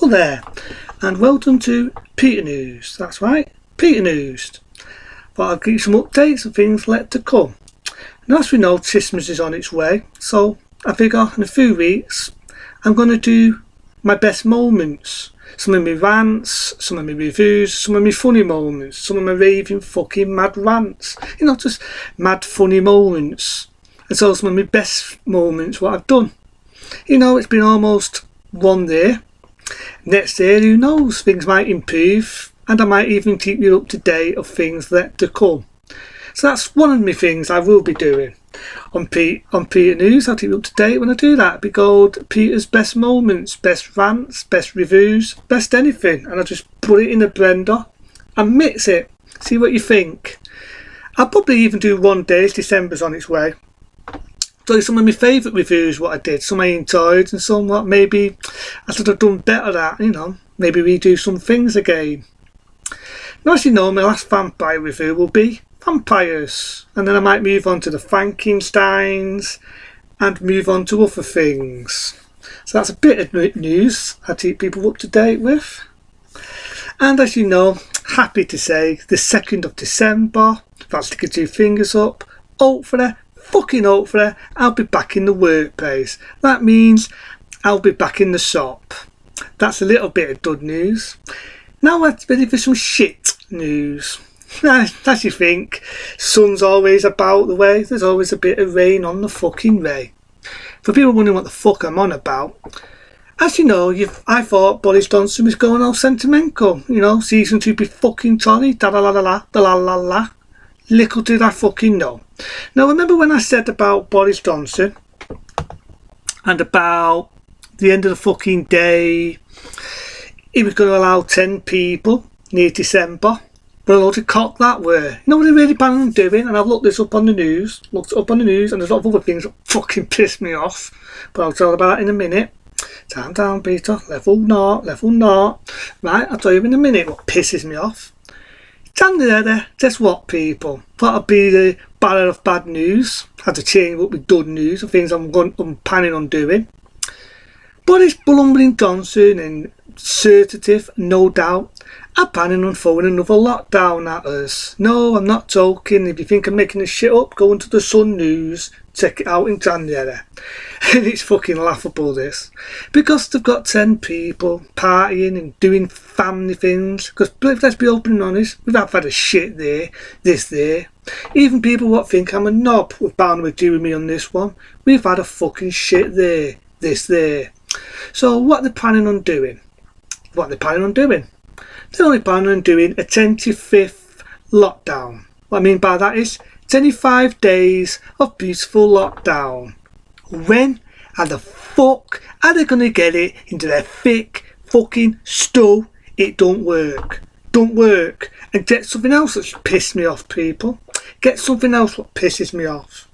Hello there, and welcome to Peter News. That's right, Peter News. But I'll give you some updates and things left to come. And as we know, Christmas is on its way, so I figure in a few weeks I'm going to do my best moments. Some of my rants, some of my reviews, some of my funny moments, some of my raving fucking mad rants. You know, just mad funny moments. And so some of my best moments, what I've done. You know, it's been almost one day. Next day, who knows, things might improve, and I might even keep you up to date of things that to come. So that's one of my things I will be doing on Peter News. I'll keep you up to date when I do that. It'll be called Peter's Best Moments, Best Rants, Best Reviews, Best Anything, and I'll just put it in a blender and mix it, see what you think. I'll probably even do one day, December's on its way. So some of my favourite reviews, what I did, some I enjoyed and some what maybe I should have done better at, you know, maybe redo some things again. Now, as you know, my last vampire review will be vampires, and then I might move on to the Frankensteins and move on to other things. So that's a bit of news I keep people up to date with. And as you know, happy to say the 2nd of December, if I stick your two fingers up, hopefully, I'll be back in the workplace. That means I'll be back in the shop. That's a little bit of good news. Now let's ready for some shit news. As you think, sun's always about the way, there's always a bit of rain on the fucking way. For people wondering what the fuck I'm on about, as you know, I thought Boris Johnson was going all sentimental. You know, season 2 be fucking jolly, da la la la la, da la la la. Little did I fucking know. Now remember when I said about Boris Johnson and about the end of the fucking day he was going to allow 10 people near December? But a load of cock that were. You know what they're really planning on doing? And I've looked this up on the news, and there's a lot of other things that fucking piss me off. But I'll tell you about that in a minute. Calm down, Peter. Level not. Right, I'll tell you in a minute what pisses me off. January, guess what, people? That'll be the barrel of bad news. Had to change up with good news of things I'm planning on doing. Boris Blumbering Johnson and Certitive, no doubt, are planning on throwing another lockdown at us. No, I'm not joking. If you think I'm making this shit up, go into the Sun News, check it out in January. And it's fucking laughable, this. Because they've got 10 people partying and doing family things. Because let's be open and honest, we've had a shit there, this there. Even people what think I'm a knob were bound to agree with me on this one. We've had a fucking shit there, this there. So what they're planning on doing? They're only planning on doing a 25th lockdown. What I mean by that is 25 days of beautiful lockdown. When and the fuck are they going to get it into their thick fucking stool? It don't work. And get something else that's pissed me off, people. Get something else what pisses me off.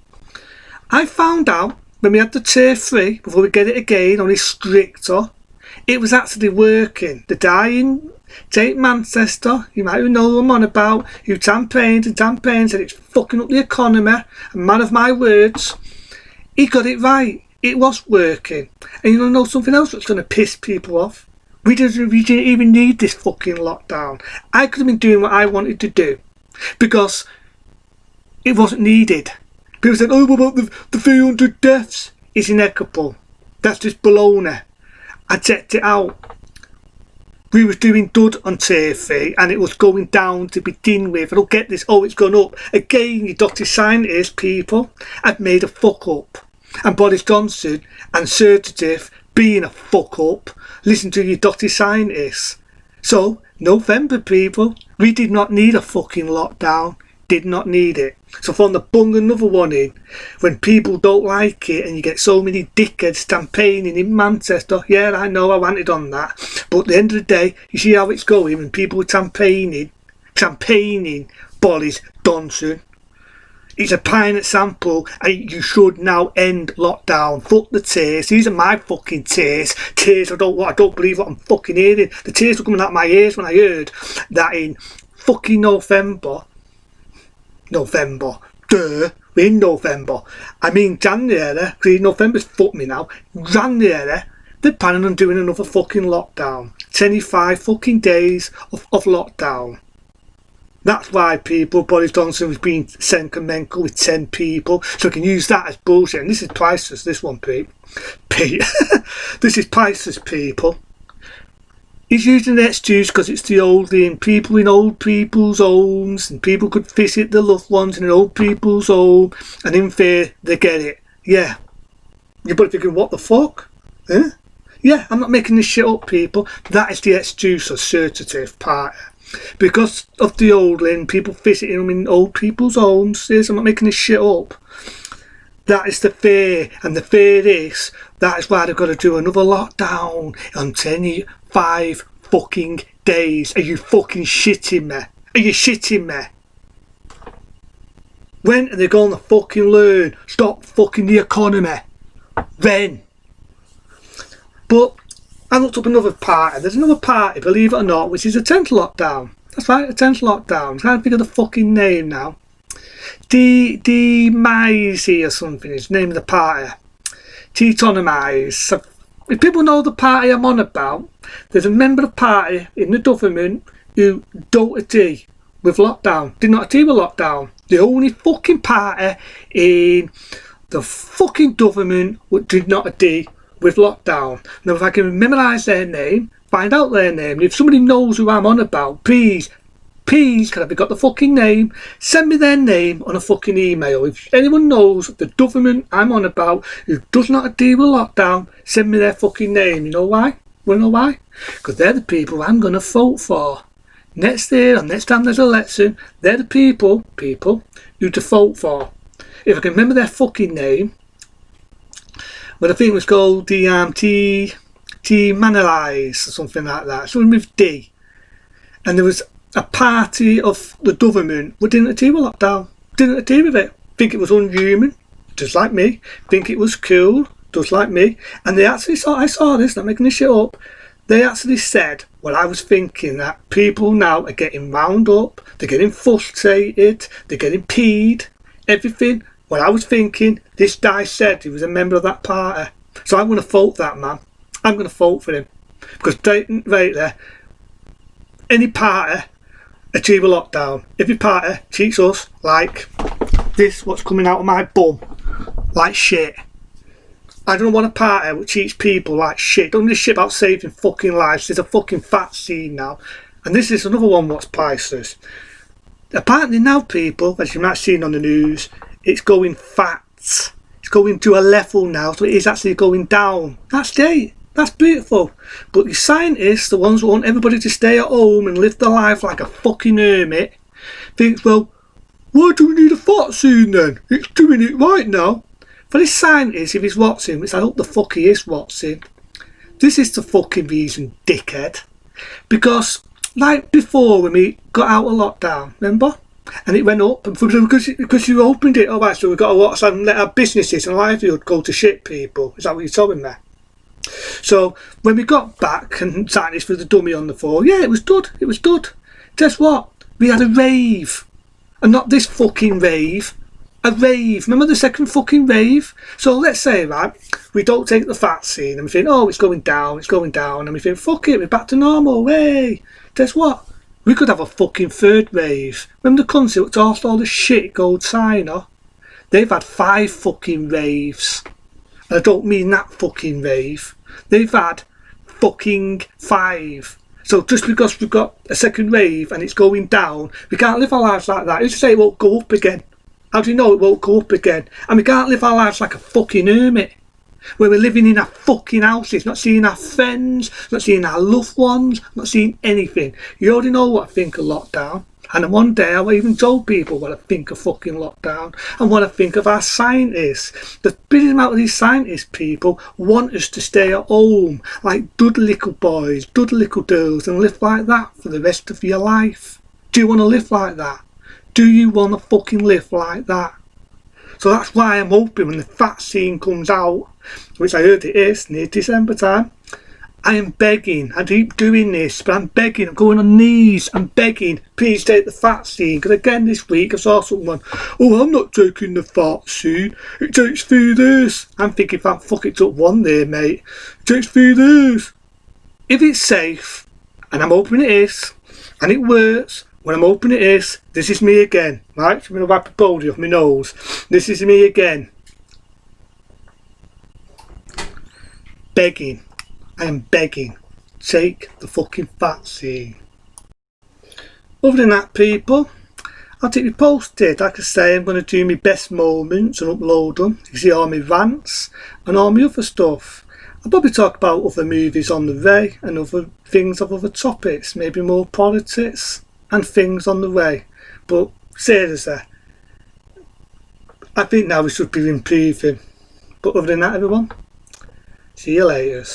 I found out when we had the tier 3, before we get it again, only stricter, it was actually working. The dying St Manchester, you might know who I'm on about, who campaigned said it's fucking up the economy, a man of my words. He got it right. It was working. And you want to know something else that's going to piss people off? We didn't even need this fucking lockdown. I could have been doing what I wanted to do because it wasn't needed. People said, oh, what about the 300 deaths? It's inevitable. That's just baloney. I checked it out. We was doing good on tier 3 and it was going down to begin with. I don't get this, oh, it's gone up. Again, you dotted scientists, people, have made a fuck up. And Boris Johnson and Certitive being a fuck up, listen to your dotted scientists. So, November, people, we did not need a fucking lockdown. Did not need it. So from the bung another one in, when people don't like it and you get so many dickheads campaigning in Manchester, yeah, I know I wanted on that, but at the end of the day, you see how it's going when people are campaigning Boris Johnson. It's a prime example, and you should now end lockdown. Fuck the tears. These are my fucking tears. Tears, I don't believe what I'm fucking hearing. The tears were coming out my ears when I heard that in fucking November, we're in November. I mean January, because November's fucked me now. January, they're planning on doing another fucking lockdown. 25 fucking days of lockdown. That's why people, Boris Johnson was being sentimental with 10 people, so we can use that as bullshit. And this is priceless, this one, Pete. This is priceless, people. He's using the excuse because it's the old in people in old people's homes, and people could visit their loved ones in an old people's home, and in fear they get it. Yeah. You're probably thinking, what the fuck? Huh? Yeah, I'm not making this shit up, people. That is the excuse assertive part. Because of the old in people visiting them in old people's homes. Yes, I'm not making this shit up. That is the fear, and the fear is that is why they've got to do another lockdown on 25 fucking days. Are you fucking shitting me? Are you shitting me? When are they going to fucking learn? Stop fucking the economy. When? But I looked up another party. There's another party, believe it or not, which is a 10th lockdown. That's right, a 10th lockdown. I can't think of the fucking name now. Demise or something is the name of the party. Tetonomize. So if people know the party I'm on about, there's a member of the party in the government who don't agree with lockdown. Did not agree with lockdown. The only fucking party in the fucking government did not agree with lockdown. Now if I can memorise their name, find out their name, and if somebody knows who I'm on about, please, can I got the fucking name? Send me their name on a fucking email. If anyone knows the government I'm on about who does not agree with lockdown, send me their fucking name. You know why? Wanna know why? Because they're the people I'm gonna vote for. Next year, or next time there's an election, they're the people who to vote for. If I can remember their fucking name, but I think it was called the Manalize or something like that. Something with D. And there was a party of the government who didn't agree with lockdown. Didn't agree with it. Think it was unhuman, just like me. Think it was cool, just like me. And they actually I saw this, not making this shit up. They actually said, well, I was thinking that people now are getting wound up, they're getting frustrated, they're getting peed, everything. Well, I was thinking, this guy said he was a member of that party. So I'm going to vote that man. I'm going to vote for him. Because right there, any party achieve a lockdown. Every party treats us like this, what's coming out of my bum, like shit. I don't want a party which treats people like shit. Don't give a shit about saving fucking lives. There's a fucking vaccine now. And this is another one what's priceless. Apparently now, people, as you might have seen on the news, it's going fat. It's going to a level now, so it is actually going down. That's great. That's beautiful. But the scientists, the ones who want everybody to stay at home and live their life like a fucking hermit, think, well, why do we need a vaccine then? It's doing it right now. For this scientist, if he's watching, which I hope the fuck he is watching, this is the fucking reason, dickhead. Because, like before when we got out of lockdown, remember? And it went up, and because you opened it, alright, so we've got to watch and let our businesses and livelihood go to shit, people. Is that what you're telling me? So, when we got back and scientists with the dummy on the floor, yeah, it was good, it was good. Guess what? We had a rave. And not this fucking rave. A rave. Remember the second fucking rave? So let's say, right, we don't take the vaccine and we think, oh, it's going down, and we think, fuck it, we're back to normal, hey. Guess what? We could have a fucking third rave. Remember the country that tossed all the shit gold China? They've had 5 fucking raves. And I don't mean that fucking rave. They've had fucking 5. So just because we've got a second rave and it's going down, we can't live our lives like that. Who's to say it won't go up again? How do you know it won't go up again? And we can't live our lives like a fucking hermit, where we're living in our fucking houses, not seeing our friends, not seeing our loved ones, not seeing anything. You already know what I think of lockdown. And then one day I even told people what I think of fucking lockdown and what I think of our scientists. The biggest amount of these scientist people want us to stay at home like good little boys, good little girls, and live like that for the rest of your life. Do you want to live like that? Do you want to fucking live like that? So that's why I'm hoping when the vaccine comes out, which I heard it is near December time, I am begging, I keep doing this, but I'm begging, I'm going on knees, I'm begging, please take the vaccine. Because again this week I saw someone, oh, I'm not taking the vaccine, it takes 3 days. I'm thinking, fuck, it took 1 day, mate. It takes 3 days. if it's safe, and I'm hoping it is, and it works, when I'm hoping it is, this is me again, right? I'm going to wipe the baldy off my nose. This is me again. Begging. I am begging. Take the fucking vaccine. Other than that, people, I'll keep you posted. Like I say, I'm going to do my best moments and upload them. You see all my rants and all my other stuff. I'll probably talk about other movies on the way and other things of other topics, maybe more politics and things on the way. But seriously, I think now we should be improving. But other than that, everyone, see you later.